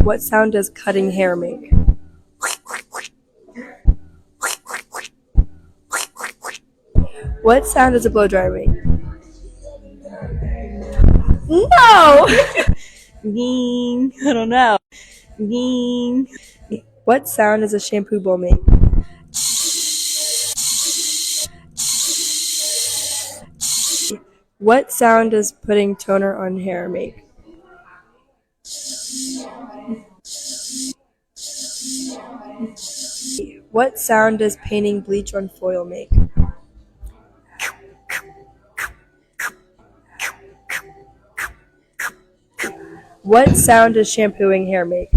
What sound does cutting hair make? What sound does a blow dryer make? No! Ging. I don't know. Ging. What sound does a shampoo bowl make? What sound does putting toner on hair make? What sound does painting bleach on foil make? What sound does shampooing hair make?